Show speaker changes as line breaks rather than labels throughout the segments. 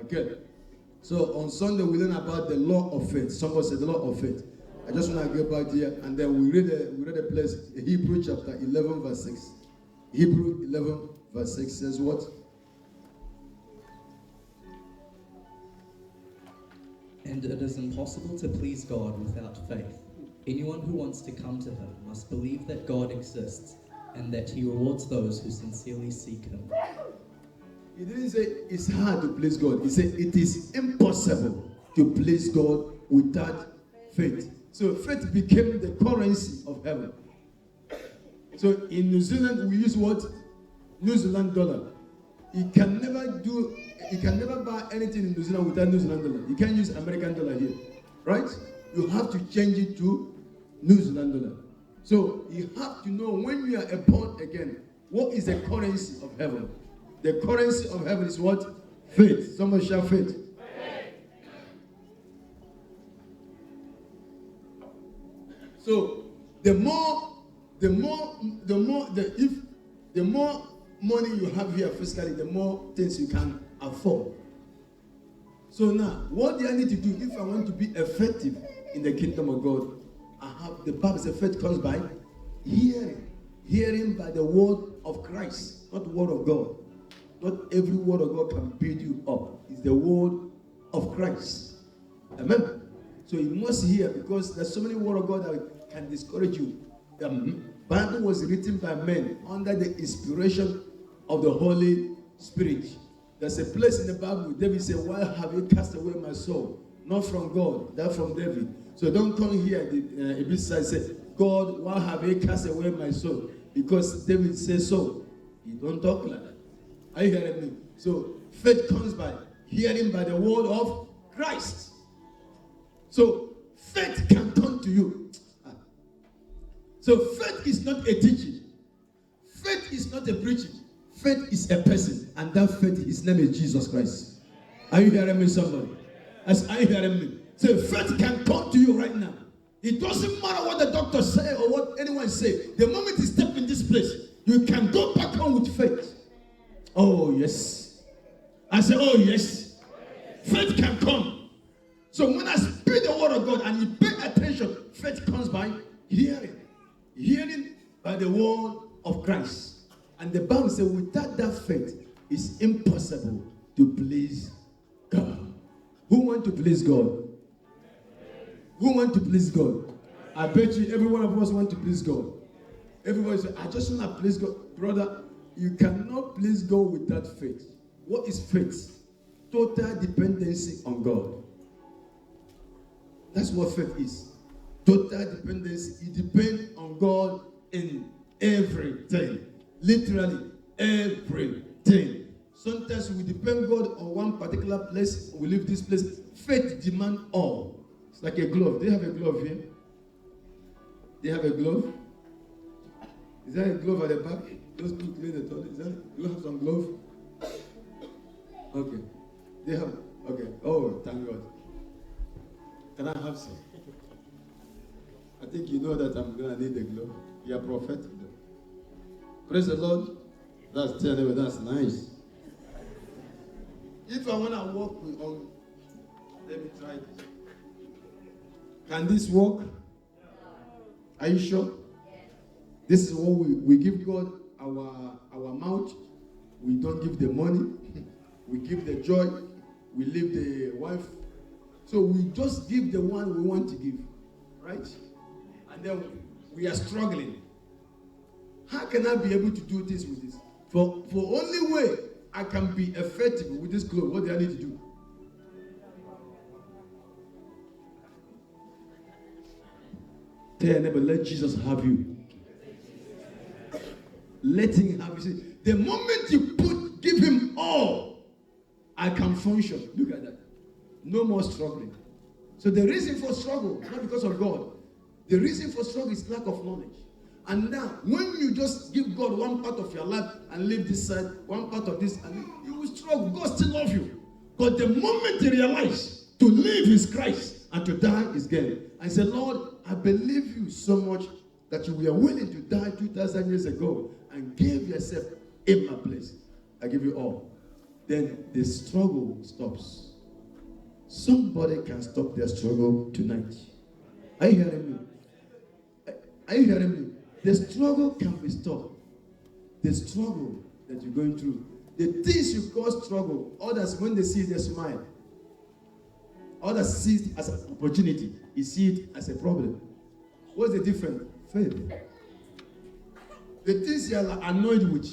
Okay. So on Sunday we learn about the law of faith. Somebody said the law of faith. I just want to go back here and then we read a place, Hebrew chapter 11 verse 6. Hebrew 11 verse 6 says what?
And it is impossible to please God without faith. Anyone who wants to come to him must believe that God exists and that he rewards those who sincerely seek him.
He didn't say it's hard to please God. He said it is impossible to please God without faith. So faith became the currency of heaven. So in New Zealand we use what? New Zealand dollar. You can never buy anything in New Zealand without New Zealand dollar. You can't use American dollar here. Right? You have to change it to New Zealand dollar. So you have to know when you are born again, what is the currency of heaven? The currency of heaven is what? Faith. Somebody shout faith. So the more money you have here physically, the more things you can afford. So now, what do I need to do if I want to be effective in the kingdom of God? The Bible says faith comes by hearing by the word of Christ, not the word of God. Not every word of God can build you up. It's the word of Christ. Amen. So you must hear, because there's so many words of God that can discourage you. The Bible was written by men under the inspiration of the Holy Spirit. There's a place in the Bible where David said, "Why have you cast away my soul?" Not from God, that from David. So don't come here a bit side say, "God, why have you cast away my soul?" Because David says so. He don't talk like that. Are you hearing me? So faith comes by hearing by the word of Christ. So faith can come to you. So faith is not a teaching. Faith is not a preaching. Faith is a person, and that faith, his name is Jesus Christ. Are you hearing me, somebody? Are you hearing me? So faith can come to you right now. It doesn't matter what the doctor say or what anyone say. The moment you step in this place, you can go back home with faith. Oh yes. I say, oh yes. Faith can come. So when I speak the word of God and you pay attention, faith comes by hearing. Hearing by the word of Christ. And the Bible says without that faith, it's impossible to please God. Who want to please God? Who want to please God? I bet you every one of us want to please God. Everybody says, I just want to please God. Brother, you cannot please God without faith. What is faith? Total dependency on God. That's what faith is. Total dependency. You depend on God in everything. Literally, everything. Sometimes we depend God on one particular place. We leave this place. Faith demands all. It's like a glove. Do you have a glove here? Do you have a glove? Is there a glove at the back? Those two clean the toilet. Do you have some glove? Okay. They have. Okay. Oh, thank God. Can I have some? I think you know that I'm gonna need the glove. You are prophetic. Praise the Lord. That's terrible. That's nice. If I wanna walk with let me try this. Can this work? Are you sure? This is what we give God our mouth. We don't give the money. We give the joy. We leave the wife. So we just give the one we want to give. Right? And then we are struggling. How can I be able to do this with this? For only way I can be effective with this clothes, what do I need to do? Tell your neighbor, let Jesus have you. Let him have you. See, the moment you give him all, I can function. Look at that. No more struggling. So the reason for struggle, not because of God, the reason for struggle is lack of knowledge. And now, when you just give God one part of your life and leave this side, one part of this, and you will struggle. God still loves you. But the moment you realize to live is Christ and to die is gain. And say, Lord, I believe you so much that you were willing to die 2,000 years ago and gave yourself in my place. I give you all. then the struggle stops. Somebody can stop their struggle tonight. Are you hearing me? Are you hearing me? The struggle can be stopped. The struggle that you're going through. The things you call struggle, others, when they see it, they smile. Others see it as an opportunity. You see it as a problem. What's the difference? Faith. The things you are annoyed with,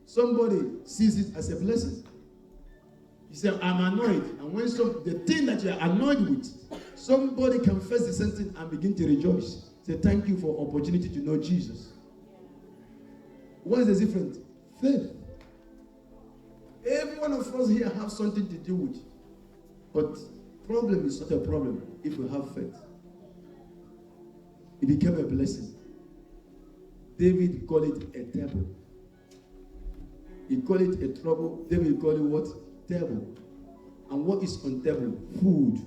somebody sees it as a blessing. You say, I'm annoyed. And when the thing that you are annoyed with, somebody confess the same thing and begin to rejoice. Say, thank you for opportunity to know Jesus. What is the difference? Faith. Every one of us here have something to do with. But problem is not a problem if we have faith. It became a blessing. David called it a table. He called it a trouble. David called it what? Table. And what is on table? Food.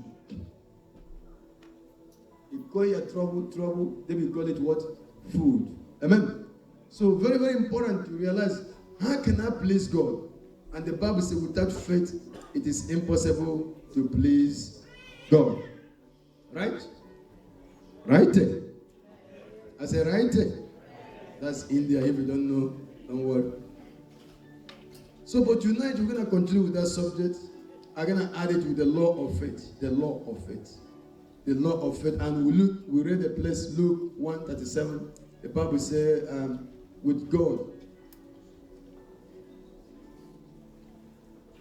He called it a trouble. David called it what? Food. Amen. So very, very important to realize, how can I please God? And the Bible says without faith, it is impossible to please God. Right? Right? I say right? That's India. If you don't know, don't worry. So, but tonight we're going to continue with that subject. I'm going to add it with the law of faith. The law of faith. The law of faith. And we read the place, Luke 1:37. The Bible says, with God.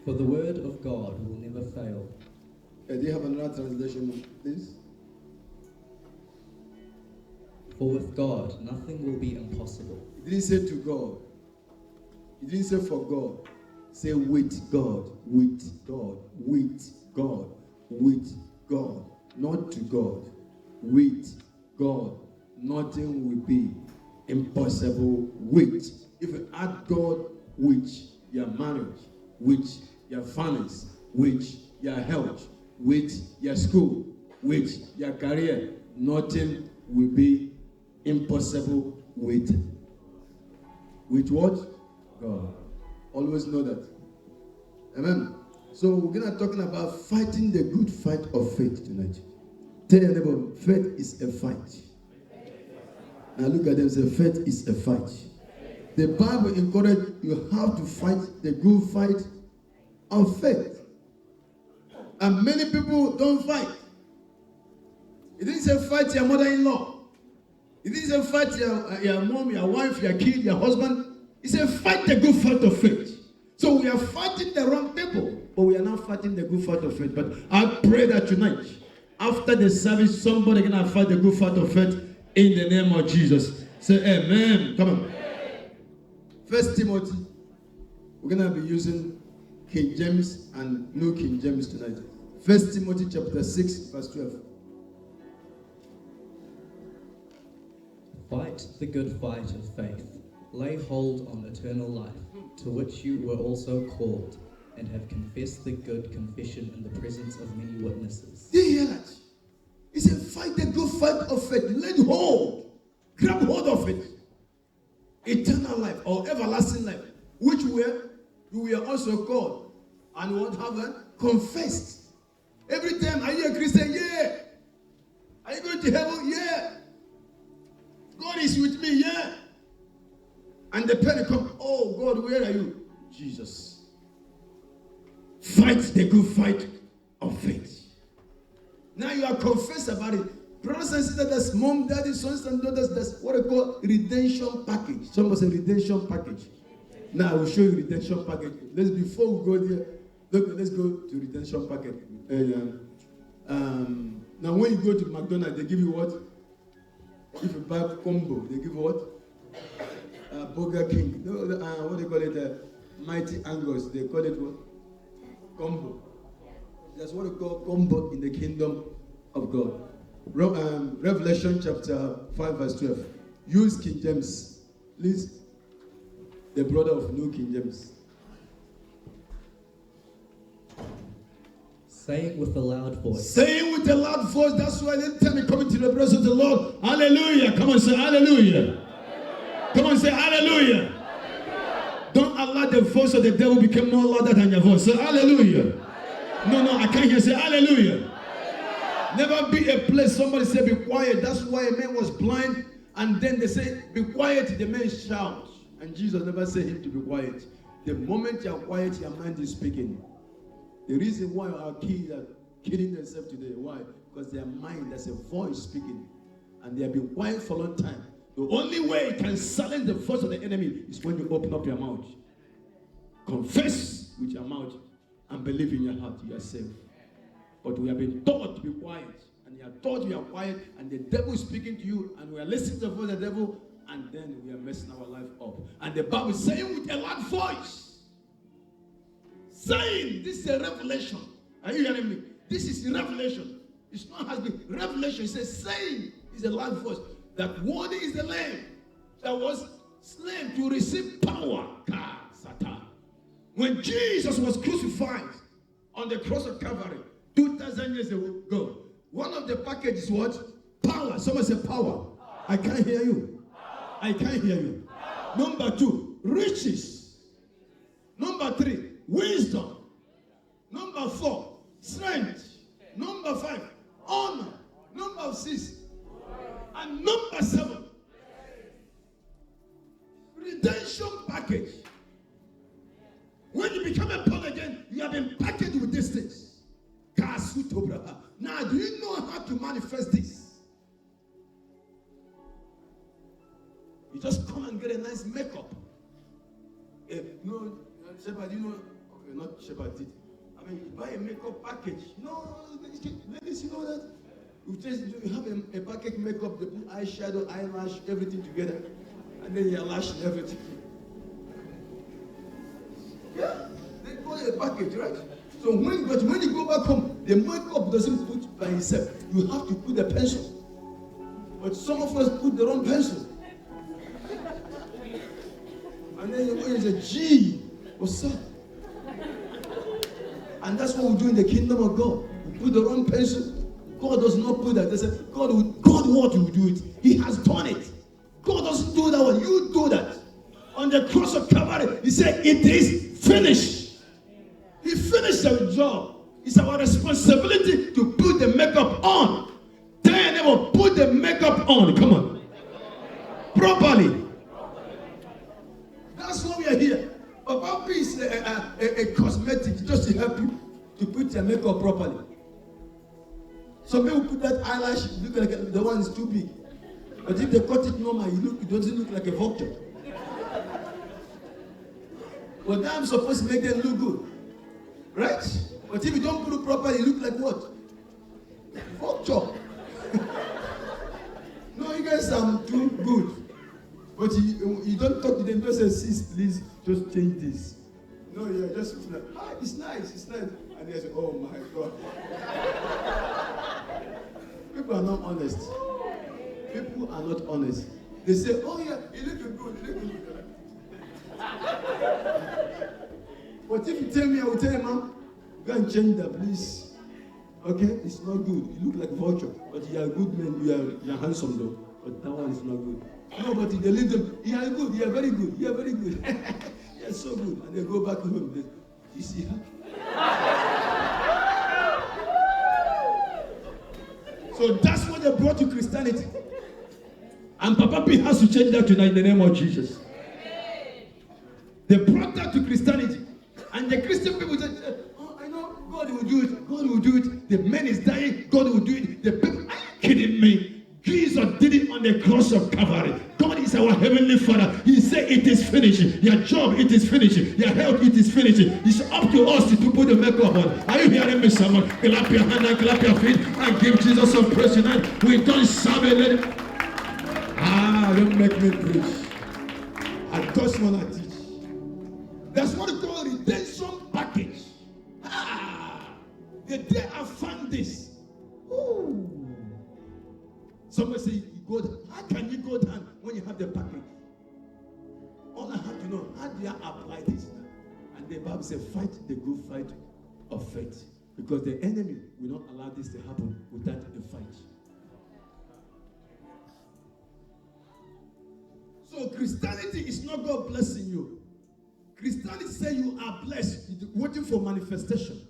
For the word of God will never fail.
Do you have another translation, please?
For with God, nothing will be impossible.
It didn't say to God. It didn't say for God. Say with God, with God, with God, with God. Not to God. With God. Nothing will be impossible with. If you add God with your marriage, with your finance, with your health, with your school, with your career, nothing will be impossible with what? God. Always know that. Amen. So we're going to talking about fighting the good fight of faith tonight. Tell your neighbor, faith is a fight. Now look at them, say faith is a fight. The Bible encourages you have to fight the good fight of faith. And many people don't fight. It didn't say fight your mother-in-law. It didn't say fight your mom, your wife, your kid, your husband. It said fight the good fight of faith. So we are fighting the wrong people, but we are not fighting the good fight of faith. But I pray that tonight, after the service, somebody gonna fight the good fight of faith in the name of Jesus. Say amen. Come on. 1 Timothy. We're gonna be using King James and New King James tonight. 1 Timothy chapter 6, verse 12.
Fight the good fight of faith. Lay hold on eternal life, to which you were also called, and have confessed the good confession in the presence of many witnesses.
Did you hear that? He said, fight the good fight of faith. Lay hold. Grab hold of it. Eternal life or everlasting life, which we are also called. And what have confessed. Every time, are you a Christian? Yeah. Are you going to heaven? Yeah. God is with me? Yeah. And the penny comes, oh God, where are you? Jesus. Fight the good fight of faith. Now you are confessed about it. Brothers and sisters, that's mom, daddy, sons and daughters, that's what I call redemption package. Somebody say redemption package. Now I will show you redemption package. Before we go there, let's go to redemption package. Now when you go to McDonald's, they give you what? If you buy combo, they give you what? Burger King. What do they call it? Mighty Angus. They call it what? Combo. That's what they call combo in the kingdom of God. Revelation chapter 5 verse 12. Use King James. Please. The brother of New King James.
Saying with a loud voice.
Saying with a loud voice. That's why they tell me coming to the presence of the Lord. Hallelujah. Come on, say hallelujah. Come on, say hallelujah. Don't allow the the voice of the devil became more louder than your voice. So hallelujah. No, I can't hear. Say hallelujah. Never be a place somebody say be quiet. That's why a man was blind, and then they say be quiet. The man shouts, and Jesus never said him to be quiet. The moment you are quiet, your mind is speaking. The reason why our kids are killing themselves today, why? Because their mind, there's a voice speaking, and they have been quiet for a long time. The only way you can silence the voice of the enemy is when you open up your mouth. Confess with your mouth and believe in your heart you are safe. But we have been taught to be quiet, and you are taught you are quiet, and the devil is speaking to you, and we are listening to the voice of the devil, and then we are messing our life up. And the Bible is saying with a loud voice, saying, this is a revelation. Are you hearing me? This is revelation. It's not has been revelation. It says saying is a loud voice. That worthy is the Lamb that was slain to receive power. Satan. When Jesus was crucified on the cross of Calvary 2,000 years ago, one of the packages was power. Someone said power. I can't hear you. I can't hear you. Number 2, riches. Number 3, wisdom. Number 4, strength. Number 5, honor. Number 6, and number 7, redemption package. When you become a born again, you have been packaged with these things. Now, do you know how to manifest this? You just come and get a nice makeup. No, Shepherd, you know, okay, not Shepherd did. I mean, you buy a makeup package. No, ladies, you know that? You have a package makeup, they put eyeshadow, eyelash, everything together, and then your lash and everything. Yeah, they call it a package, right? So when you go back home, the makeup doesn't put by itself. You have to put the pencil. But some of us put the wrong pencil. And then you go and say, gee, what's up? And that's what we do in the kingdom of God. We put the wrong pencil. God does not put that. They say, God what will do it? He has done it. God doesn't do that one. You do that. On the cross of Calvary, he said, it is finished. He finished the job. It's our responsibility to put the makeup on. Tell your neighbor, put the makeup on. Come on. Properly. That's why we are here. Papa is a cosmetic just to help you to put your makeup properly. Some people put that eyelash, look like the one is too big. But if they cut it normal, it doesn't look like a vulture. But now I'm supposed to make them look good. Right? But if you don't put it properly, you look like what? Vulture. No, you guys are too good. But you don't talk to them, just say, sis, please, just change this. No, you're just like, it's nice, it's nice. And they say, oh my God. People are not honest. People are not honest. They say, oh yeah, you look good, you look good. But if you tell me, I will tell you, ma'am, go and change that, please. Okay? It's not good. You look like a vulture. But you are a good man, you are handsome though. But that one is not good. No, but they leave them, you are good, you are very good, you are very good. You are so good. And they go back home. You see her? So that's what they brought to Christianity. And Papa P has to change that tonight in the name of Jesus. They brought that to Christianity. And the Christian people said, oh, I know, God will do it. God will do it. The man is dying, God will do it. The people, are you kidding me? Jesus did it on the cross of Calvary. God is our heavenly Father. He said it is finished. Your job, it is finished. Your health, it is finished. It's up to us to put the makeup on. Are you hearing me, someone? Clap your hand and clap your feet and give Jesus some praise tonight. We don't serve it. Don't make me preach. I just want to teach. That's what we call redemption package. The day I found this. Ooh. Somebody say, how can you go down when you have the package? All I have to know, how do I apply this? And the Bible says, fight the good fight of faith. Because the enemy will not allow this to happen without a fight. So Christianity is not God blessing you. Christianity say you are blessed, waiting for manifestation.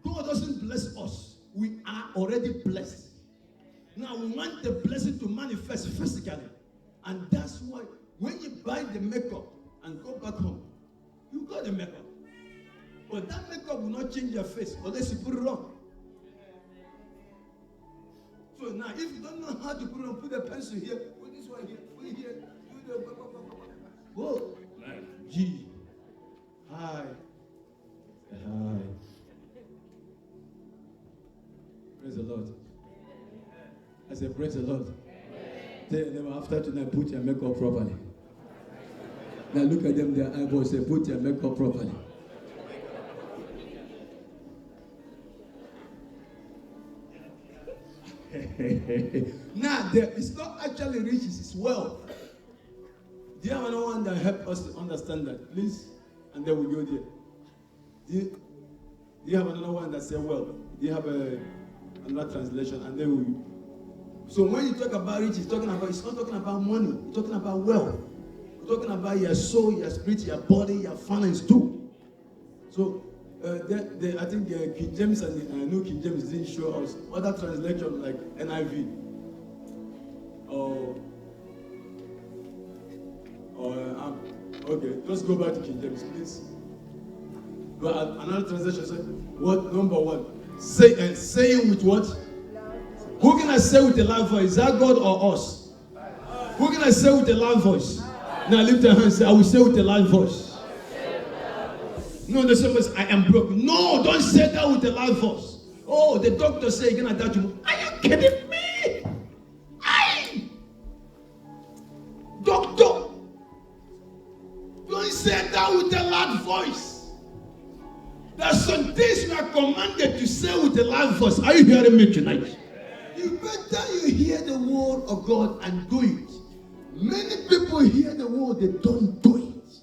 God doesn't bless us. We are already blessed. Now we want the blessing to manifest physically. And that's why when you buy the makeup and go back home, you got the makeup. But that makeup will not change your face unless you put it on. So now, if you don't know how to put it on, put a pencil here, put this one here, put it here, do the whoa. G. Hi. Hi. Praise the Lord. I said, praise the Lord. Tell them after tonight, put your makeup properly. Now look at them, their eyeballs, say, put your makeup properly. Now, it's not actually riches, it's wealth. Do you have another one that help us to understand that? Please, and then we go there. Do you have another one that says wealth? Do you have another translation? And then we. So when you talk about riches, it's not talking about money. It's talking about wealth. It's talking about your soul, your spirit, your body, your finance too. So I think King James and New King James didn't show us other translation like NIV okay, let's go back to King James, please. But another translation says, what number one? Saying with what? Who can I say with a loud voice? Is that God or us? Who can I say with a loud voice? Now lift your hands and say, I will say with a loud voice. No, the same as I am broke. No, don't say that with a loud voice. Oh, the doctor say you're gonna die tomorrow. Are you kidding me? Doctor, don't say that with a loud voice. There's some things we are commanded to say with a loud voice. Are you hearing me tonight? You better hear the word of God and do it. Many people hear the word, they don't do it.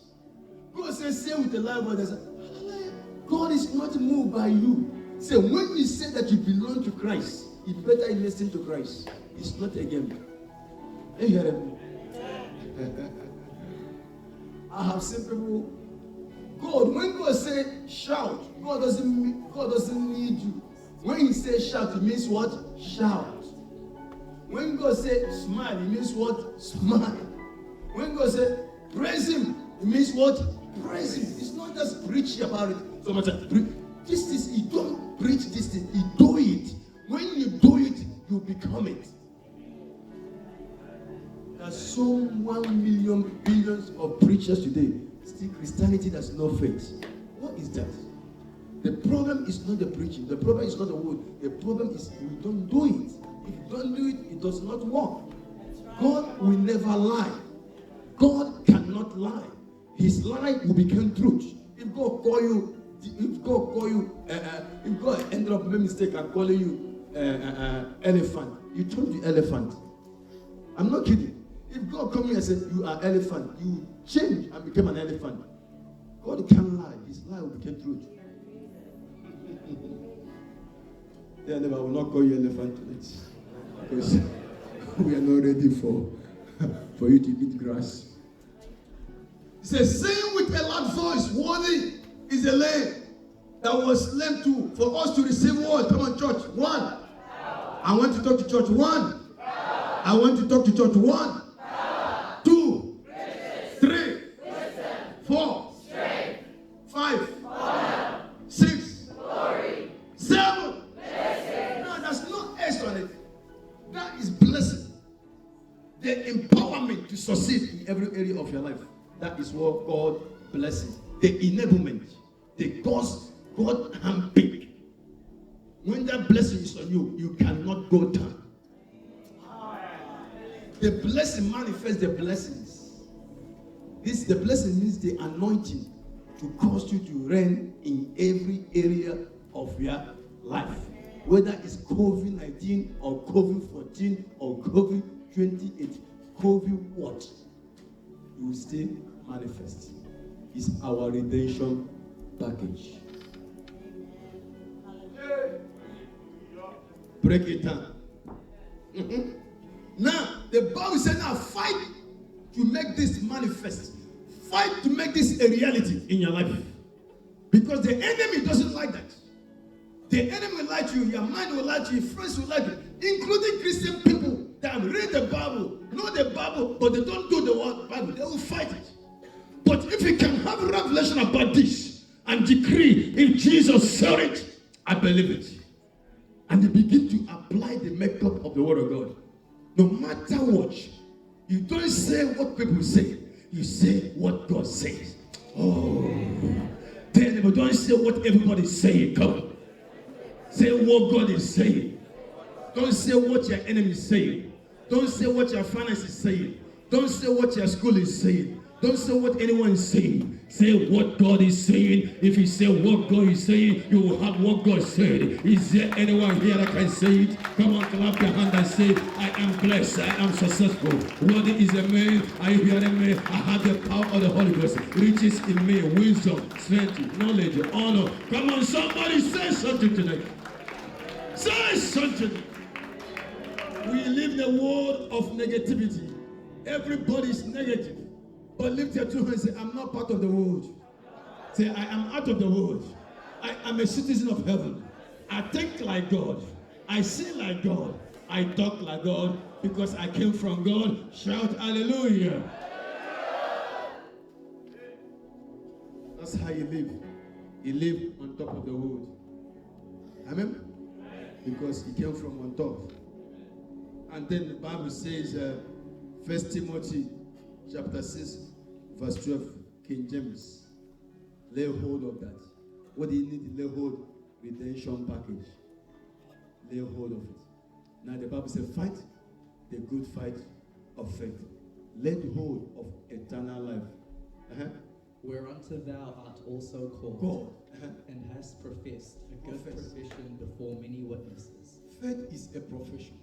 God says, say with a loud voice, they say, God is not moved by you. So when you say that you belong to Christ, it's better you listen to Christ. It's not a game. Are you hearing me? I have seen people. God, when God says shout, God doesn't need you. When He says shout, it means what? Shout. When God says smile, it means what? Smile. When God says praise Him, it means what? Praise Him. It's not just preach about it. So much this is, you don't preach this thing, you do it. When you do it, you become it. There's so 1 million billions of preachers today. Still Christianity does no faith. What is that? The problem is not the preaching. The problem is not the word. The problem is you don't do it. If you don't do it, it does not work. God will never lie. God cannot lie. His lie will become truth. If God ended up making mistake and calling you elephant, you told the elephant. I'm not kidding. If God come here and said you are elephant, you change and become an elephant. God can't lie. His lie will become truth. I will not call you elephant tonight because we are not ready for you to eat grass. He says, sing with a loud voice, worthy is the Lamb that was slain too for us to receive what? Come on, church. 1. I want to talk to church. 1. I want to talk to church. 1, 2, 3, 4, 5, 6, 7. No, there's no S on it. That is blessing. The empowerment to succeed in every area of your life. That is what God blesses. The enablement. The cause God handpicked. When that blessing is on you, you cannot go down. The blessing manifests the blessings. The blessing means the anointing to cause you to reign in every area of your life. Whether it's COVID-19 or COVID-14 or COVID-28, COVID what? You will still manifest. It's our redemption package. Break it down. Now, the Bible said now fight to make this manifest. fight to make this a reality in your life. Because the enemy doesn't like that. The enemy will lie to you, your mind will lie to you, your friends will lie to you, including Christian people that read the Bible, know the Bible, but they don't do the word Bible. They will fight it. But if you can have a revelation about this and decree, if Jesus said it, I believe it. And they begin to apply the makeup of the word of God. No matter what, you don't say what people say. You say what God says. Oh. Tell them, don't say what everybody's saying. Come on. Say what God is saying. Don't say what your enemy is saying. Don't say what your finance is saying. Don't say what your school is saying. Don't say what anyone is saying. Say what God is saying. If you say what God is saying, you will have what God said. Is there anyone here that can say it? Come on, clap your hand and say, I am blessed. I am successful. What is a man? Are you hearing me? I have the power of the Holy Ghost. Riches in me, wisdom, strength, knowledge, honor. Come on, somebody say something tonight. Say something. We live in a world of negativity. Everybody is negative. But lift your two hands and say, I'm not part of the world. Say, I am out of the world. I am a citizen of heaven. I think like God. I see like God. I talk like God because I came from God. Shout hallelujah. That's how you live. You live on top of the world. Amen? Because he came from on top. And then the Bible says, 1 Timothy chapter 6, verse 12, King James. Lay hold of that. What do you need to lay hold? Redemption package. Lay hold of it. Now the Bible says, fight the good fight of faith. Lay hold of eternal life.
Whereunto thou art also called,
God.
And hast professed a good profession before many witnesses.
Faith is a profession.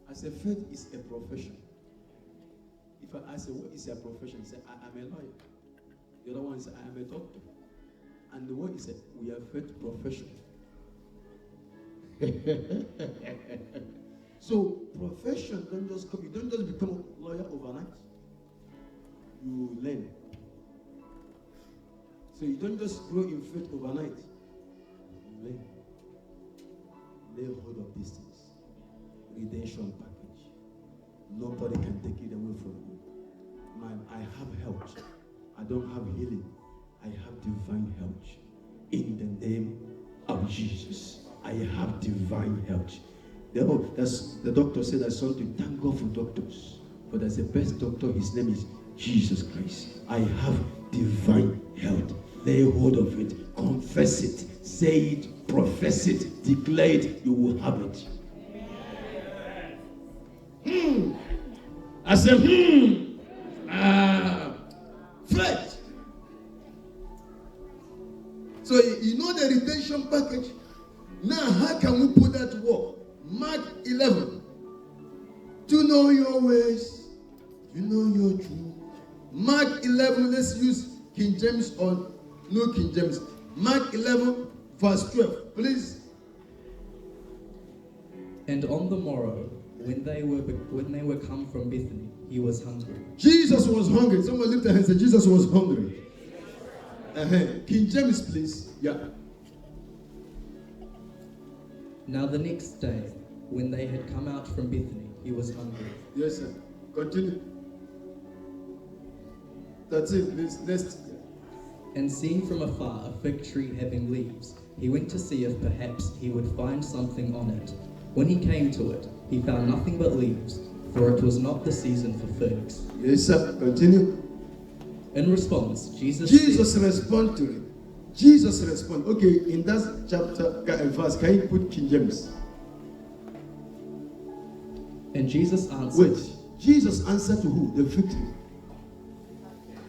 I say faith is a profession. If I ask you what is a profession, say I am a lawyer. The other one say I am a doctor. And the word is we are faith profession. So profession don't just come. You don't just become a lawyer overnight. You learn. So you don't just grow in faith overnight. You learn. Lay hold of these things. Redemption package. Nobody can take it away from you. Man, I have health. I don't have healing. I have divine health. In the name of Jesus. I have divine health. The doctor said there's something. Thank God for doctors. But as the best doctor, his name is Jesus Christ. I have divine health. Lay hold of it. Confess it. Say it. Profess it. Declare it. You will have it. I said, Fred. So you know the redemption package. Now how can we put that to work? Mark 11. To know your ways, to know your truth. Mark 11, let's use King James or no King James. Mark 11, verse 12, please.
And on the morrow, when they were come from Bethany, he was hungry.
Jesus was hungry. Someone lift their hands and say, Jesus was hungry. King James, please. Yeah.
Now the next day, when they had come out from Bethany, he was hungry.
Yes, sir. Continue. That's it. Let's.
And seeing from afar a fig tree having leaves, he went to see if perhaps he would find something on it. When he came to it, he found nothing but leaves, for it was not the season for figs.
Yes, sir. Continue.
In response, Jesus
responded to it. Jesus responded. Okay, in that chapter verse, can you put King James?
And Jesus answered.
Wait. Jesus answered to who? The fig tree.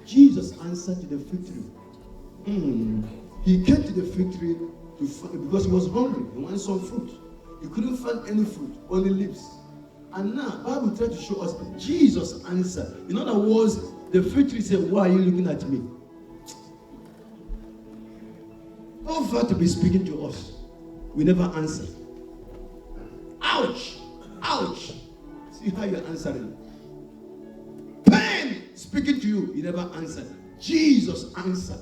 Jesus answered to the fig tree. He came to the fig tree because he was hungry. He wanted some fruit. He couldn't find any fruit, only leaves. And now, Bible tried to show us Jesus answered. In other words, the fig tree said, why are you looking at me? How far to be speaking to us? We never answer. Ouch! Ouch! See how you're answering. Pain! speaking to you, he never answered. Jesus answered.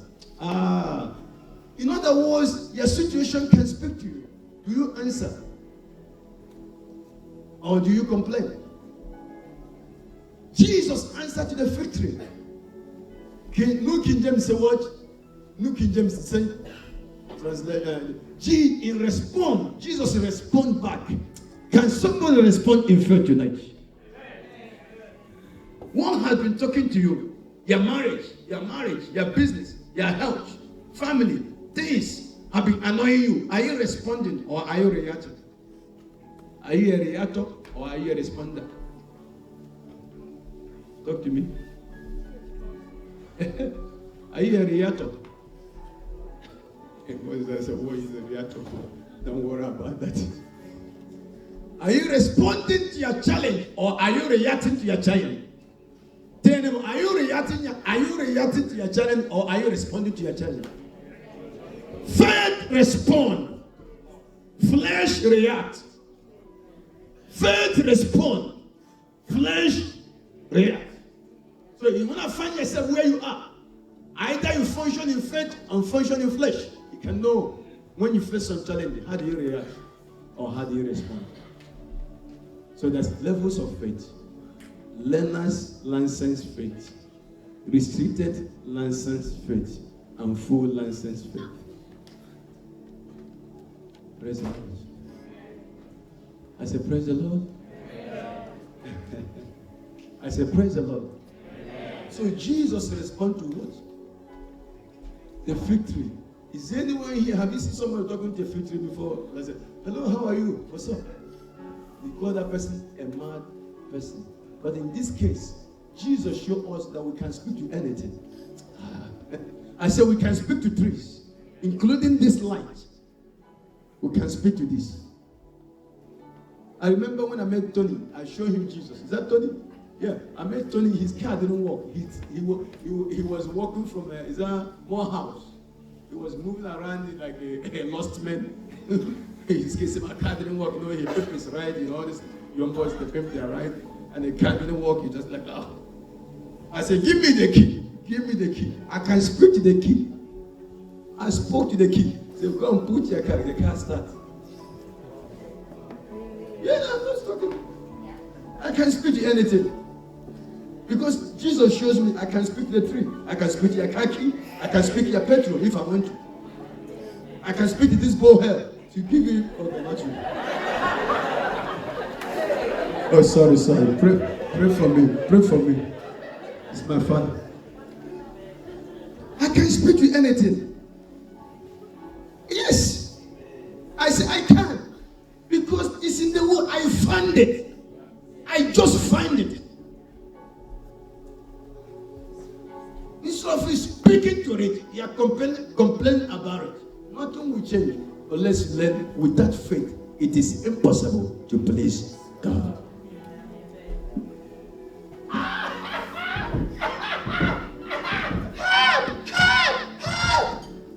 In other words, your situation can speak to you. Do you answer? Or do you complain? Jesus answered to the fig tree. New King James say what? New King James say, in response, Jesus respond back. Can somebody respond in faith tonight? One has been talking to you. Your marriage, your business, your health, family, things have been annoying you. Are you responding or are you reacting? Are you a reactor or are you a responder? Talk to me. Are you a reactor? I said, what is a reactor? Don't worry about that. Are you responding to your challenge or are you reacting to your challenge? Tell them, are you reacting to your challenge or are you responding to your challenge? Faith respond. Flesh react. Faith respond. Flesh react. So you want to find yourself where you are. Either you function in faith or function in flesh. You can know when you face some challenge, how do you react or how do you respond? So there's levels of faith. Learner's license faith, restricted license faith, and full license faith. Praise the Lord. I say, praise the Lord. I say, praise the Lord. So Jesus responded to what? The fig tree. Is there anyone here? Have you seen someone talking to a fig tree before? I said, hello, how are you? What's up? We call that person a mad person. But in this case, Jesus showed us that we can speak to anything. I said we can speak to trees, including this light. We can speak to this. I remember when I met Tony, I showed him Jesus. Is that Tony? Yeah, I met Tony. His car didn't work. He was walking from one house. He was moving around like a lost man. His case, my car didn't work. You know, he took his ride. You know, all these young boys, they pimped their ride. And the car didn't work. He just like, oh. I said, give me the key. Give me the key. I can speak to the key. I spoke to the key. He said, go and put your car. The car starts. Yeah, I'm just talking. I can speak to anything. Because Jesus shows me I can speak to the tree. I can speak to your car key. I can speak to your petrol if I want to. I can speak to this bow hair. To give you, okay, not you. Oh, sorry. Pray for me. Pray for me. It's my father. I can speak to anything. Yes. I say I can. Because it's in the word. I find it. I just find it. Instead of speaking to it, you are complain about it. Nothing will change unless you learn without faith. It is impossible to please God.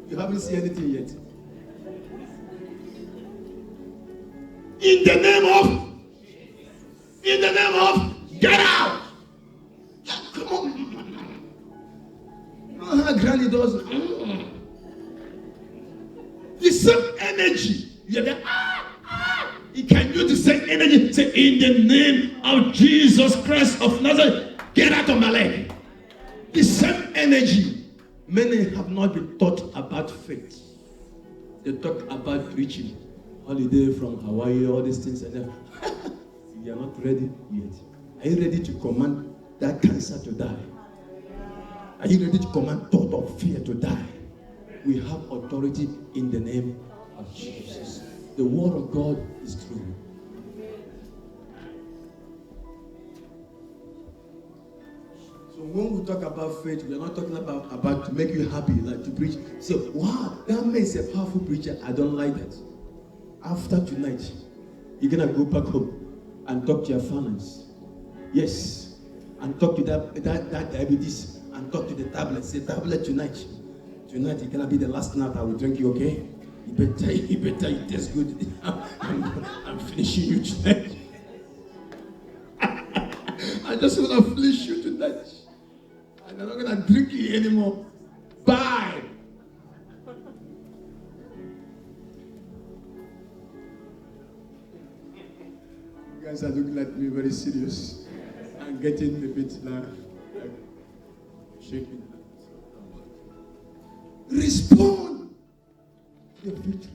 You haven't seen anything yet. In the name of, get out! Come on. You know how Granny does it? The same energy. He can use the same energy. Say, in the name of Jesus Christ of Nazareth, get out of my leg. The same energy. Many have not been taught about faith. They talk about preaching, holiday from Hawaii, all these things, and then you are not ready yet. Are you ready to command that cancer to die? Are you ready to command thought of fear to die? We have authority in the name of Jesus. The word of God is true. So when we talk about faith, we are not talking about to make you happy, like to preach. Say, wow, that man is a powerful preacher. I don't like that. After tonight, you're going to go back home and talk to your finance. Yes. And talk to that diabetes. And talk to the tablet. Say, tablet tonight. Tonight, it's going to be the last night I will drink you, okay? You better eat this good. I'm finishing you tonight. I just want to finish you tonight. And they're not going to drink it anymore. Bye. You guys are looking at me very serious. I'm getting a bit like shaking. Respond to the victory.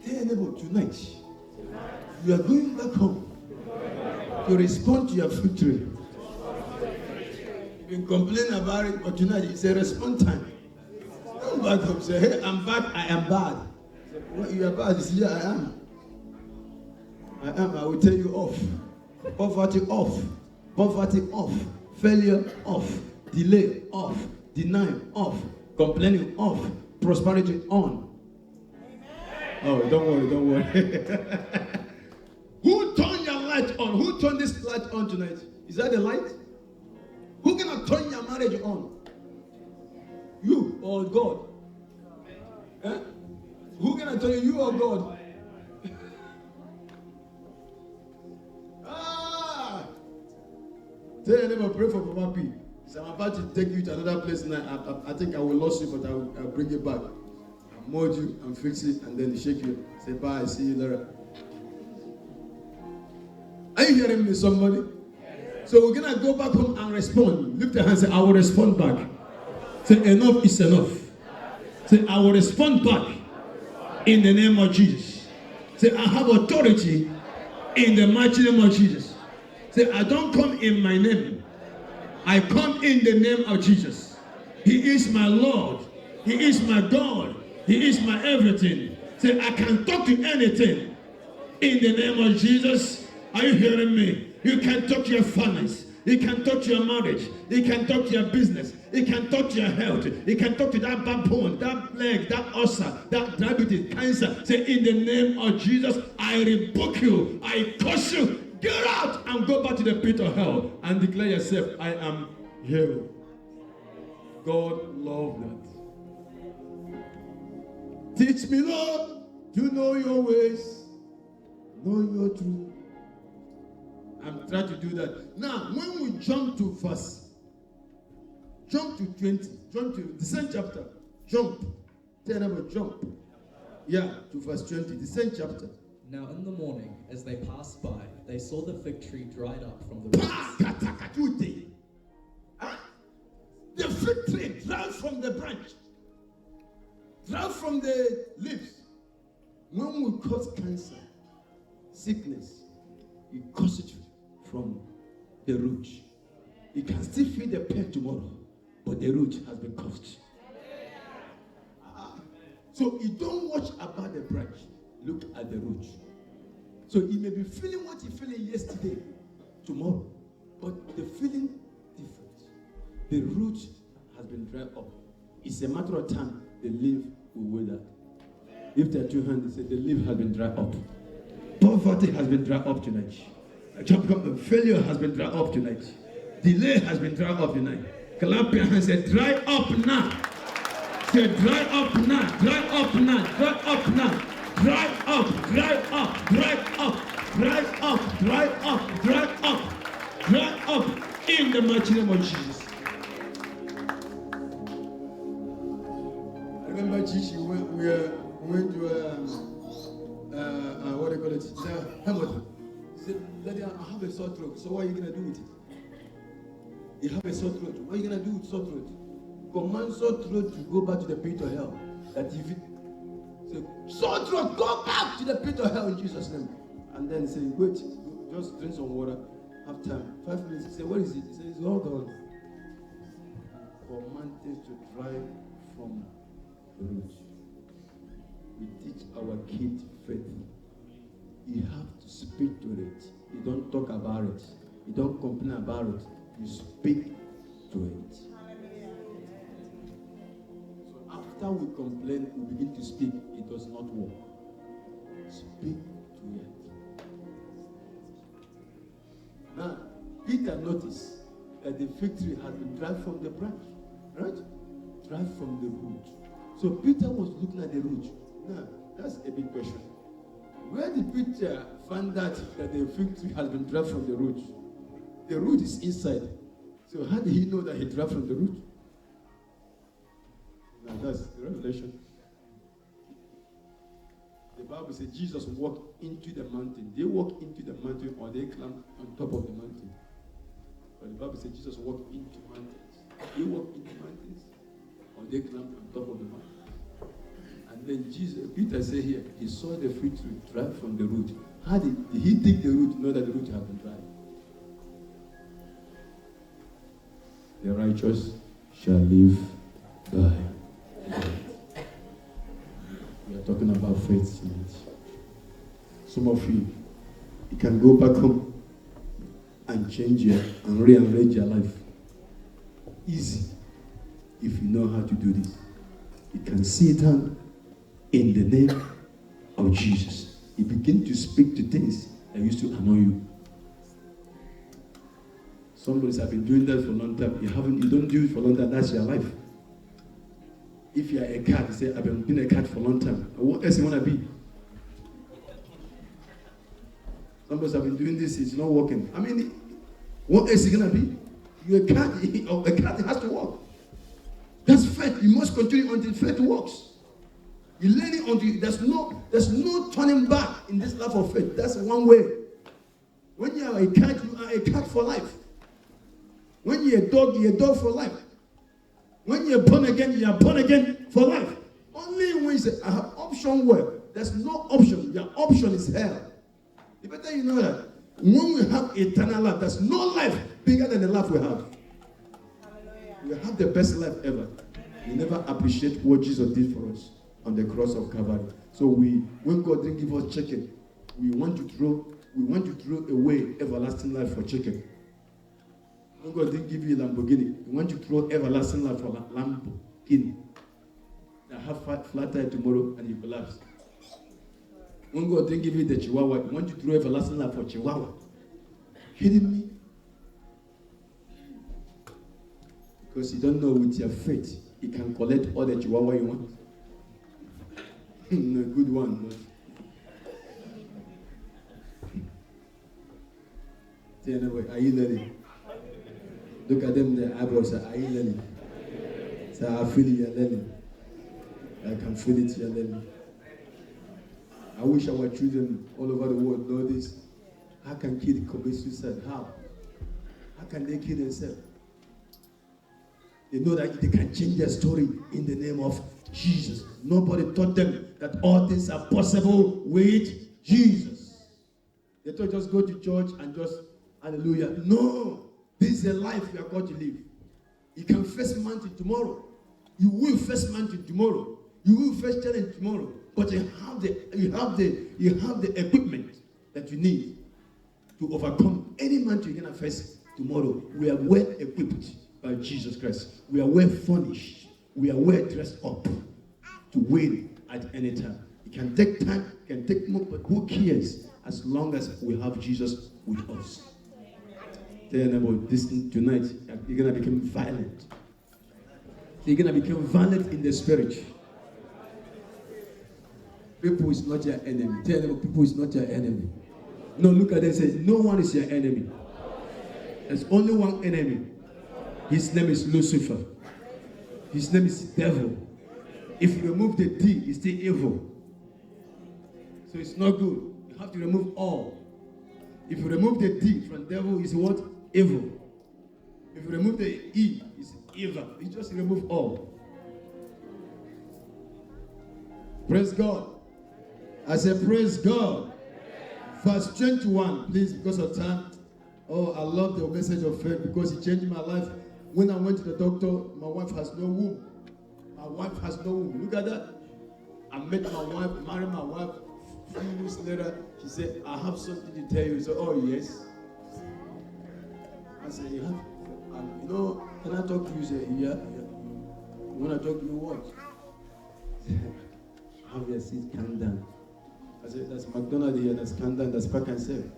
Tell your neighbor, tonight, you are going back home to respond to your victory. You've been complaining about it, but tonight it's a response time. Come back home, say, hey, I'm bad, I am bad. Well, you are bad, you say, yeah, I am. I will tell you off. Poverty off. Poverty off. Failure off. Delay off. Denial off. Complaining off. Prosperity on. Oh, don't worry. Who turned your light on? Who turned this light on tonight? Is that the light? Who gonna turn your marriage on? You or God? Eh? Who gonna turn you or God? Tell your neighbor, pray for Papa P. So I'm about to take you to another place and I think I will lose you, but I'll bring you back. I'll mold you and fix it and then shake you. Say bye, see you later. Are you hearing me, somebody? So we're going to go back home and respond. Lift your hand and say, I will respond back. Say, enough is enough. Say, I will respond back in the name of Jesus. Say, I have authority in the mighty name of Jesus. Say, I don't come in my name. I come in the name of Jesus. He is my Lord. He is my God. He is my everything. Say, I can talk to anything in the name of Jesus. Are you hearing me? You can talk to your finance. You can talk to your marriage. You can talk to your business. You can talk to your health. You can talk to that backbone, that leg, that ulcer, that diabetes, cancer. Say, in the name of Jesus, I rebuke you. I curse you. Get out and go back to the pit of hell and declare yourself, I am healed. God loved that. Teach me, Lord, to know your ways, know your truth. I'm trying to do that. Now, when we jump to 20, jump to the same chapter, jump. Tell them jump. Yeah, to verse 20, the same chapter.
Now in the morning, as they passed by, they saw the fig tree dried up from the roots.
The fig tree dried from the branch, dried from the leaves. When we cause cancer, sickness, you cause it from the root. You can still feel the pain tomorrow, but the root has been caused. So you don't watch about the branch. Look at the root. So he may be feeling what he feeling yesterday, tomorrow, but the feeling different. The root has been dried up. It's a matter of time the leaf will wither. If there are two hands, they say the leaf has been dried up. Poverty has been dried up tonight. Failure has been dried up tonight. Delay has been dried up tonight. Clap your hands and say, dry up now. Say, dry up now, dry up now, dry up now. Dry up, dry up, dry up, dry up, dry up, dry up, dry up in the mighty name of Jesus. I remember Chichi when we went to what do you call it? Hamilton. He said, Daddy, I have a sore throat. So what are you gonna do with it? You have a sore throat. What are you gonna do with sore throat? Command sore throat to go back to the pit of hell. That if it sore throat, go back to the pit of hell in Jesus' name. And then say, wait, just drink some water. Have time. 5 minutes. He said, what is it? He said, it's all gone. Commanded to dry from the root. We teach our kids faith. You have to speak to it. You don't talk about it. You don't complain about it. You speak to it. After we complain, we begin to speak. It does not work. Speak to it. Now, Peter noticed that the fig tree has been dried from the branch, right? Dried from the root. So Peter was looking at the root. Now, that's a big question. Where did Peter find that the fig tree has been dried from the root? The root is inside. So how did he know that he drank from the root? Now that's the revelation. The Bible says Jesus walked into the mountain. They walked into the mountain or they climbed on top of the mountain. But the Bible says Jesus walked into mountains. They walked into mountains or they climbed on top of the mountain. And then Peter said here, he saw the fruit tree dry from the root. How did he dig the root? Know that the root had been dry. The righteous shall live by faith. We are talking about faith tonight. Some of you can go back home and change and rearrange your life. Easy. If you know how to do this. You can sit down in the name of Jesus. You begin to speak to things that used to annoy you. Somebody has been doing that for a long time. You don't do it for a long time. That's your life. If you are a cat, you say, I've been being a cat for a long time. What else you want to be? Somebody has been doing this, it's not working. I mean, what else you going to be? You're a cat, a cat has to work. That's faith. You must continue until faith works. You learn it until there's no turning back in this life of faith. That's one way. When you are a cat, you are a cat for life. When you're a dog for life. When you're born again, you are born again for life. Only when you say, I have option where there's no option. Your option is hell. You better you know that. When we have eternal life, there's no life bigger than the life we have. We have the best life ever. We never appreciate what Jesus did for us on the cross of Calvary. So when God didn't give us chicken, we want to throw away everlasting life for chicken. When God didn't give you a Lamborghini, you want to throw everlasting life for Lamborghini. Now have flat tire tomorrow and you collapse. When God didn't give you the Chihuahua, you want to throw everlasting life for Chihuahua. Kidding me? Because you don't know with your faith, you can collect all the Chihuahua you want. A good one. Say anyway, are you learning? Look at them, the eyebrows. Are you learning? Say, I feel it, you're learning. I can feel it, you're learning. I wish our children all over the world know this. How can kids commit suicide? How? How can they kill themselves? They know that they can change their story in the name of Jesus. Nobody taught them that all things are possible with Jesus. They thought just go to church and just hallelujah. No. This is a life you are going to live. You can face mountain tomorrow. You will face mountain tomorrow. You will face challenge tomorrow. But you have the equipment that you need to overcome any mountain you're going to face tomorrow. We are well equipped by Jesus Christ. We are well furnished. We are well dressed up to win at any time. It can take time, it can take more, but who cares as long as we have Jesus with us. Tell them about this tonight. You're going to become violent. You're going to become violent in the spirit. People is not your enemy. Tell them people is not your enemy. No, look at them and say, no one is your enemy. There's only one enemy. His name is Lucifer. His name is devil. If you remove the D, it's still evil. So it's not good. You have to remove all. If you remove the D from devil, it's what? Evil. If you remove the E, it's evil. You just remove all. Praise God. I said, praise God. Verse 21, please, because of time. Oh, I love the message of faith because it changed my life. When I went to the doctor, my wife has no womb. My wife has no womb. Look at that. I met my wife, married my wife. A few weeks later, she said, I have something to tell you. So, oh, yes. I said, you have, can I talk to you? She said, yeah. You want to talk to me what? Have your seat, calm down. I said, that's McDonald's here, that's calm down, that's Park and Save.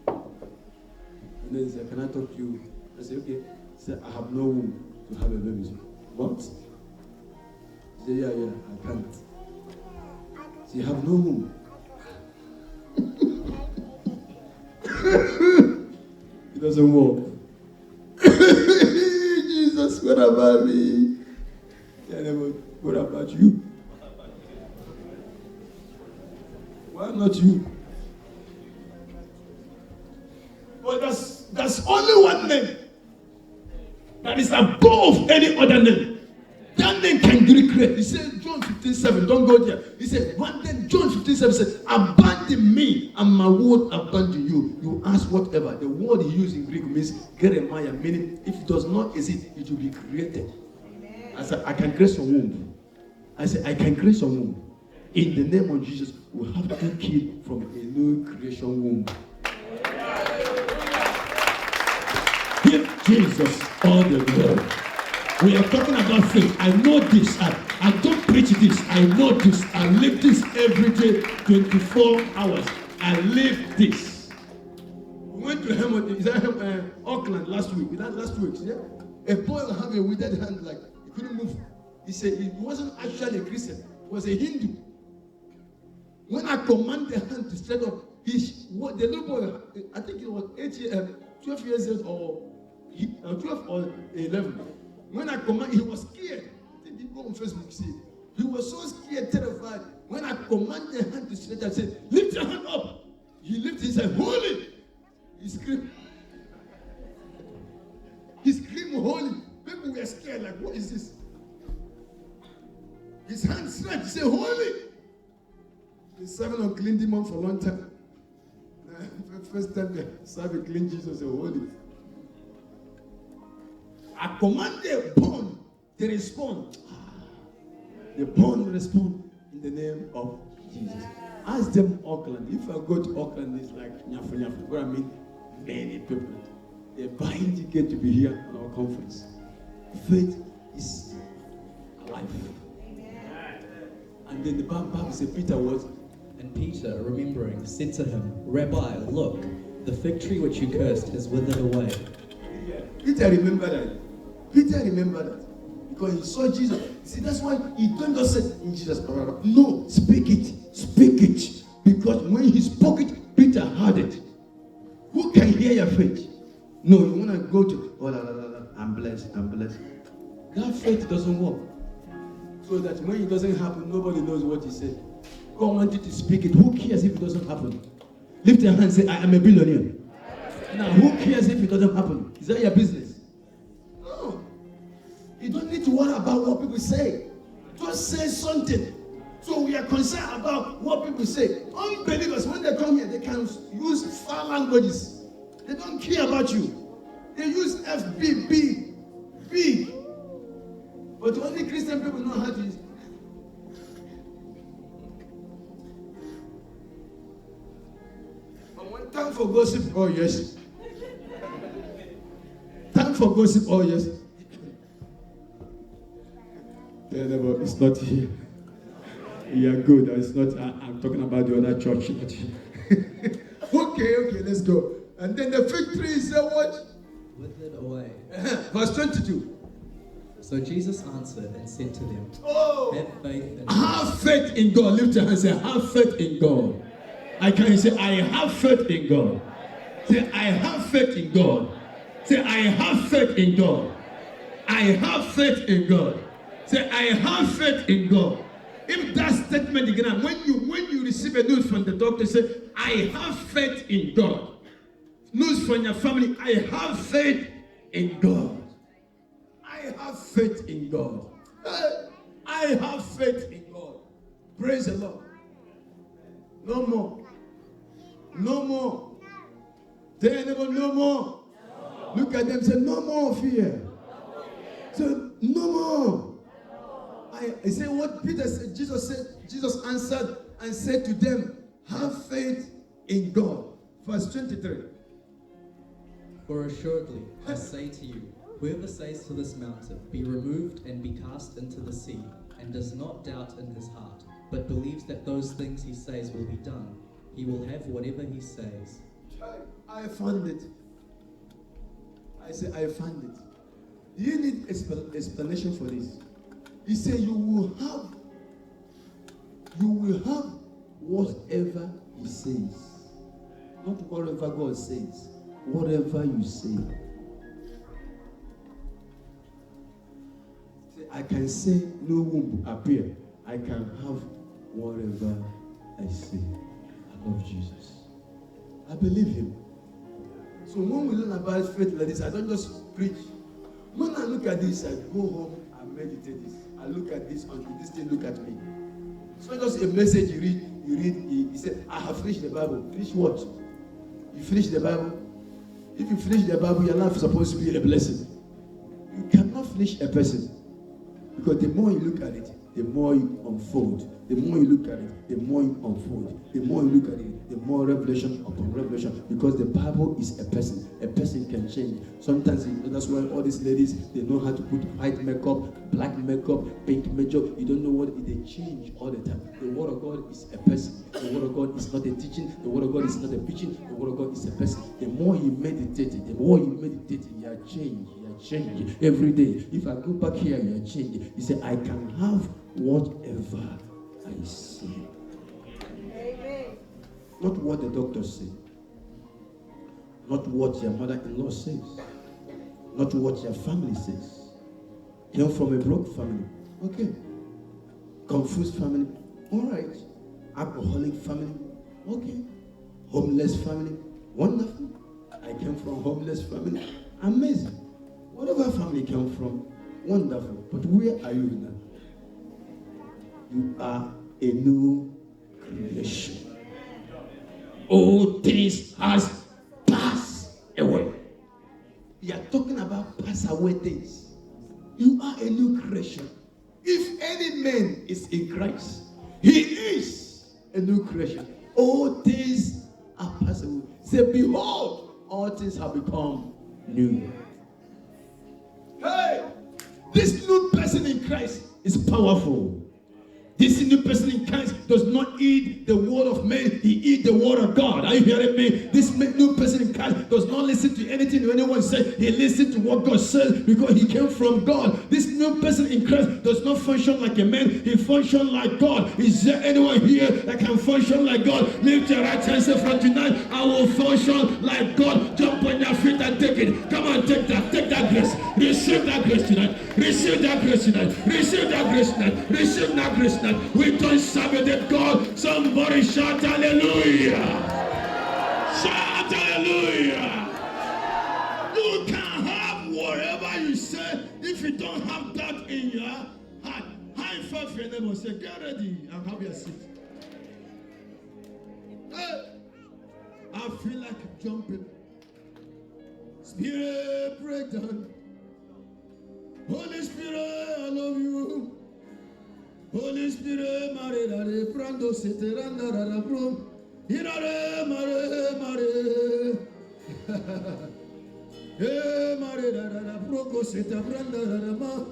And then he said, can I talk to you? I said, okay. He said, I have no womb to have a baby. Said, what? He said, yeah, I can't. So you have no womb. doesn't work. Jesus, what about me? What about you? Why not you? But there's only one name that is above any other name. That name can recreate. He said, John 15:7, don't go there. He said, one day, John 15:7 said, abandon me and my word abandon you. You ask whatever. The word he used in Greek means Jeremiah, meaning if it does not exist, it will be created. I said, I can create some womb. I said, I can create some womb. In the name of Jesus, we have to kill from a new creation womb. Give Jesus all the glory. We are talking about faith. I know this. I don't preach this. I know this. I live this every day, 24 hours. I live this. We went to Auckland last week. Last week, yeah? A boy had a withered hand, like he couldn't move. He said he wasn't actually a Christian. He was a Hindu. When I command the hand to stand up, the little boy, I think he was 12 years old or 12 or 11. When I command, he was scared. I think he go on Facebook, see. He was so scared, terrified. When I command the hand to stand up, I said, lift your hand up. He lifted his hand, holy. He screamed. He screamed, holy. People were scared, like, what is this? His hand stretched, he said, holy. He's serving on clean demon for a long time. First time they serve a clean Jesus, a holy. I command the bone to respond. The bone respond in the name of Jesus. Ask them Auckland. If I go to Auckland, it's like nyafu nyafu. What I mean, many people. They're buying ticket to be here on our conference. Faith is alive. And then the Bible says Peter was.
And Peter, remembering, said to him, Rabbi, look, the fig tree which you cursed has withered away.
Yeah. Peter remembered that. Because he saw Jesus. See, that's why he don't just say in Jesus. No, speak it. Speak it. Because when he spoke it, Peter heard it. Who can hear your faith? No, you want to go to, I'm blessed. That faith doesn't work. So that when it doesn't happen, nobody knows what he said. God wanted you to speak it. Who cares if it doesn't happen? Lift your hand and say, I am a billionaire. Now, who cares if it doesn't happen? Is that your business? No. You don't need to worry about what people say. Just say something. So we are concerned about what people say. Unbelievers, when they come here, they can use foul languages. They don't care about you. They use FB, big. But only Christian people know how to use it. Time for gossip, oh yes. Time for gossip, oh yes. It's not here. Yeah, good. It's not. I'm talking about the other church. Not here. Okay, let's go. And then the fig tree is what?
Withered away.
Verse 22.
So Jesus answered and said to them,
Have faith in God. Lift your hand and say, have faith in God. I can say, I have faith in God. Say, I have faith in God. Say, I have faith in God. I have faith in God. Say, I have faith in God. If that statement again, when you receive a news from the doctor, say, I have faith in God. News from your family, I have faith in God. I have faith in God. I have faith in God. Praise the Lord. No more. No more. Tell anyone no more. Look at them and say, no more fear. So, no more. I say what Peter said, Jesus answered and said to them, have faith in God. Verse 23.
For assuredly, I say to you, whoever says to this mountain, be removed and be cast into the sea, and does not doubt in his heart, but believes that those things he says will be done, he will have whatever he says.
I found it. I say, I found it. Do you need explanation for this? He said, you will have whatever he says. Not whatever God says. whatever you say. I can say no womb appear. I can have whatever I say. I love Jesus. I believe him. So when we learn about faith like this, I don't just preach. When I look at this, I go home and meditate this. I look at this until this thing look at me. It's not just a message you read. He said, I have finished the Bible. Finish what? You finish the Bible? If you finish the Bible, you're not supposed to be a blessing. You cannot finish a person. Because the more you look at it, the more you unfold. The more you look at it, the more you unfold. The more you look at it, the more revelation upon revelation. Because the Bible is a person. A person can change. Sometimes that's why all these ladies, they know how to put white makeup, black makeup, pink makeup. You don't know what they change all the time. The word of God is a person. The word of God is not a teaching. The word of God is not a preaching. The word of God is a person. The more you meditate, you are changed. Change every day. If I go back here, you are changed. He said, I can have whatever I say. Amen. Not what the doctor says. Not what your mother-in-law says. Not what your family says. Came from a broke family. Okay. Confused family. All right. Alcoholic family. Okay. Homeless family. Wonderful. I came from homeless family. Amazing. Whatever family came from, wonderful. But where are you now? You are a new creation. All things has passed away. We are talking about pass away things. You are a new creation. If any man is in Christ, he is a new creation. All things are passed away. Say, behold, all things have become new. Hey, this new person in Christ is powerful. This new person in Christ does not eat the word of man, he eats the word of God. Are you hearing me? This new person in Christ does not listen to anything anyone says. He listens to what God says because he came from God. This new person in Christ does not function like a man, he functions like God. Is there anyone here that can function like God? Lift your right hand and say, from tonight, I will function like God. Jump on your feet and take it. Come on, take that grace. Receive that grace tonight. Receive that grace tonight. Receive that grace tonight. Receive that grace tonight. We don't serve a God. Somebody shout hallelujah. Shout hallelujah. You can have whatever you say if you don't have that in your heart. High five your neighbor. Say, get ready and have your seat. Hey, I feel like jumping. Spirit breakdown. Holy Spirit, I love you. Holy Spirit, mare dare prando sete randa rara bro, irare mare mare, eh mare rara bro sete branda rara ma,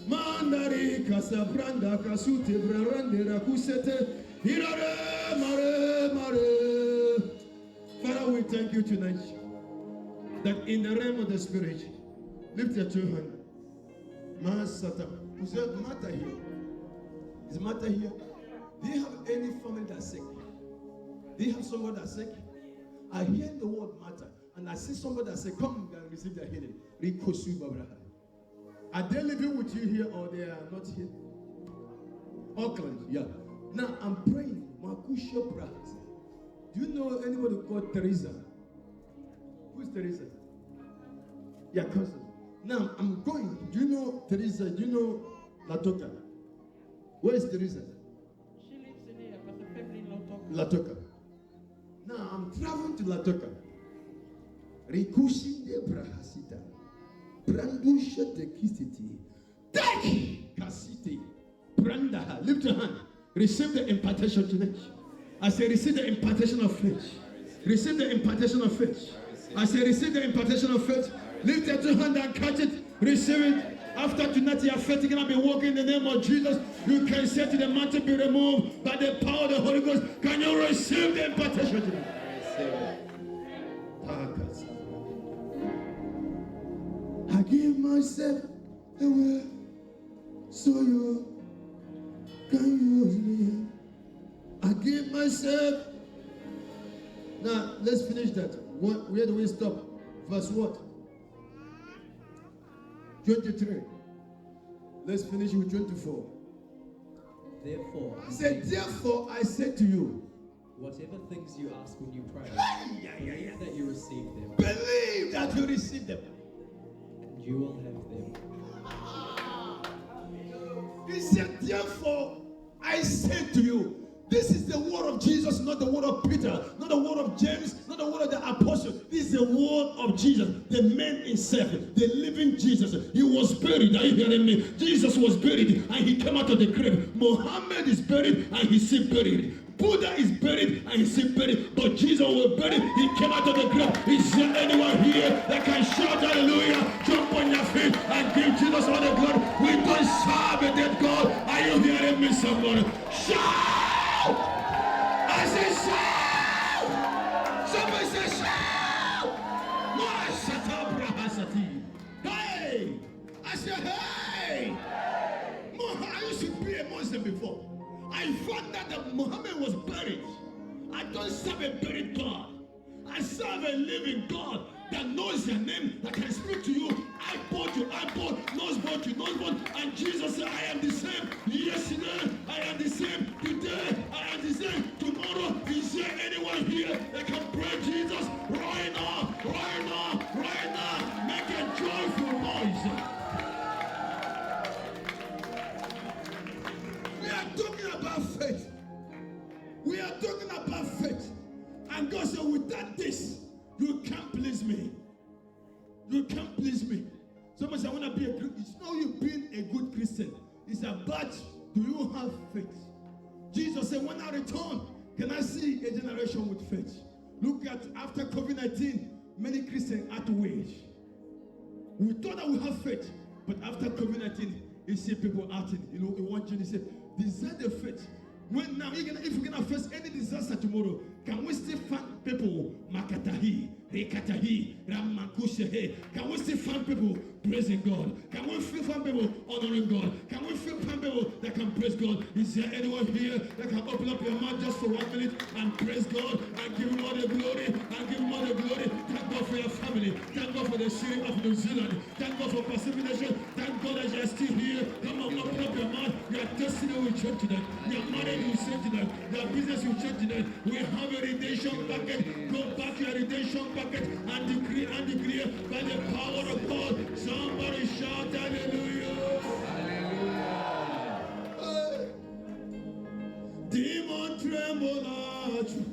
mandari casa branda kasute brande rakusete, irare mare mare. Father, we thank you tonight that in the realm of the spirit, lift your two hands. Masata, who's that matter here? Is matter here? Do you have any family that's sick? Do you have someone that's sick? I hear the word matter, and I see somebody that say, come and receive their healing. Are they living with you here or they are not here? Auckland, yeah. Now I'm praying. Makusha Bras. Do you know anybody called Teresa? Who's Teresa? Yeah, cousin. Now I'm going. Do you know Teresa? Do you know Latoka? Where is Teresa?
She lives in here, but the family in
Latoka. Now I'm traveling to Latoka. Rikushi de Brahasita. Brandusha de Kistiti. Take Kasiti. Brandaha. Lift your hand. Receive the impartation tonight. I say, receive the impartation of faith. Receive the impartation of faith. I say, receive the impartation of faith. Lift your two hands and catch it. Receive it. After tonight, your faith is going to be walking in the name of Jesus. You can say to the mountain, be removed by the power of the Holy Ghost. Can you receive the impartation tonight? I give myself away so you can use me. I give myself. Now, let's finish that. Where do we stop? Verse what? 23. Let's finish with 24.
Therefore,
He said, therefore I say to you,
whatever things you ask when you pray,
yeah.
believe that you receive them,
Believe that you receive them.
and you will have them.
He said, therefore I say to you. This is the word of Jesus, not the word of Peter, not the word of James, not the word of the apostle. This is the word of Jesus, the man himself, the living Jesus. He was buried. Are you hearing me? Jesus was buried and he came out of the grave. Muhammad is buried and he's still buried. Buddha is buried and he's still buried. But Jesus was buried. He came out of the grave. Is there anyone here that can shout hallelujah, jump on your feet and give Jesus all the glory? We don't serve a dead God. Are you hearing me, somebody? Shout! I say shout! Somebody say shout! Hey! I say hey! I used to be a Muslim before. I found out that Muhammad was buried. I don't serve a buried God. I serve a living God that knows your name, that can speak to you. I bought you, knows both you, knows both. And Jesus said, I am the same yesterday, I am the same today, I am the same tomorrow. Is there anyone here that can pray Jesus right now, right now, right now? Make a joyful noise. We are talking about faith. We are talking about faith. And God said, without this, you can't please me. You can't please me. Somebody said, I want to be a good. It's not you being a good Christian. It's about, do you have faith? Jesus said, when I return, can I see a generation with faith? Look at, after COVID-19, many Christians are to wage. We thought that we have faith, but after COVID-19, you see people acting. You know, in one journey, he said, desire the faith. When now, if you're gonna face any disaster tomorrow, can we still find people? Makatahi, Rekatahi, Ramakushehe. Can we still find people praising God? Can we still find people honoring God? Can we still find people that can praise God? Is there anyone here that can open up your mouth just for 1 minute and praise God and give him all the glory and give him all the glory? Thank God for your family. Thank God for the city of New Zealand. Thank God for Pacific Nation. Thank God that you are still here. Come on, open up your mouth. Your destiny will change today. Your marriage will change today. Your business will change today. We have a redemption packet. Go back to your redemption packet and decree by the power of God. Somebody shout hallelujah. Hallelujah. Demon tremble at you.